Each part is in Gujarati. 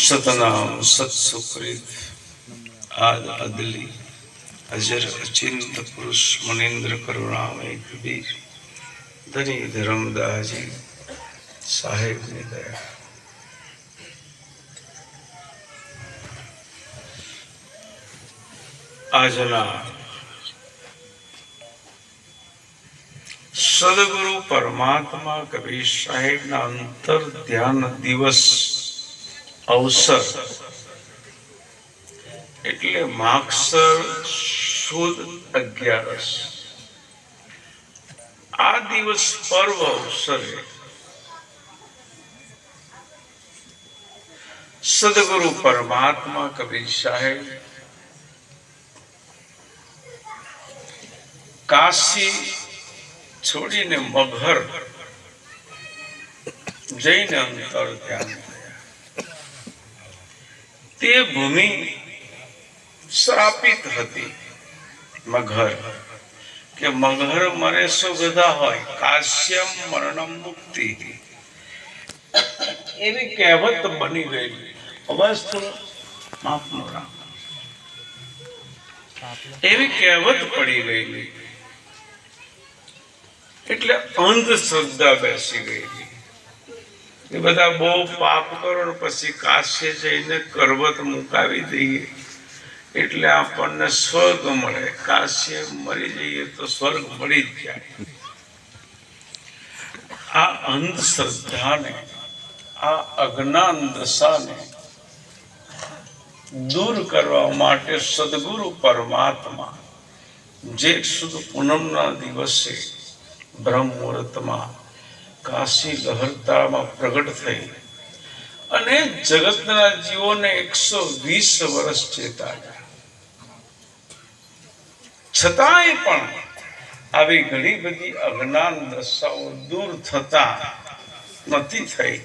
सतनाम सत्सुकृत आद अदली अजर अचिंत पुरुष मुनिंद्र करुणामय कबीर धनी धर्मदाजी साहेब ने दया। આજના સદગુરુ પરમાત્મા કબીર સાહેબના અંતર ધ્યાન દિવસ અવસર એટલે માગસર સુદ 11. આ દિવસ પર્વ અવસરે સદગુરુ પરમાત્મા કબીર સાહેબ કાશી છોડીને મગહર જઈને અંતર ધ્યાન થયા. તે ભૂમિ શ્રાપિત હતી. મગહર કે મગહર મરે સો ગધા હોય, કાશ્યમ મરણમ મુક્તિ એવી કહેવત બની ગઈ. અવાજ થોડો માફનો રાખ. એવી કહેવત પડી ગયેલી એટલે અંધશ્રદ્ધા બેસી ગયેલી. એ બધા બહુ પાપ કરો પછી કાશી જઈને કરવત મુકાવી દઈએ એટલે આપણને સ્વર્ગ મળે. કાશી મરી જઈએ તો સ્વર્ગ મળી જ જાય. આ અંધશ્રદ્ધાને, આ અજ્ઞાન દશાને દૂર કરવા માટે સદગુરુ પરમાત્મા જેઠ સુદ પૂનમના દિવસે બ્રહ્મ મુહૂર્તમાં કાશી લહરતામાં પ્રગટ થઈ અને જગતના જીવોને 120 વર્ષ ચેતાવ્યા. છતાંય પણ આવી ઘણી બધી અજ્ઞાન દશાઓ દૂર થતા નથી થઈ.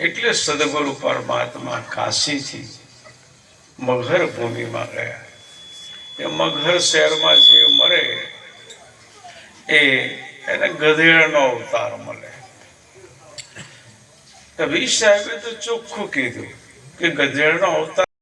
એટલે સદગુરુ પરમાત્મા કાશીથી મગહર ભૂમિમાં ગયા. એ મગહર શહેરમાં જે મરે એને ગધેડાનો અવતાર મળે. કબીર સાહેબે તો ચોખ્ખું કીધું કે ગધેડાનો અવતાર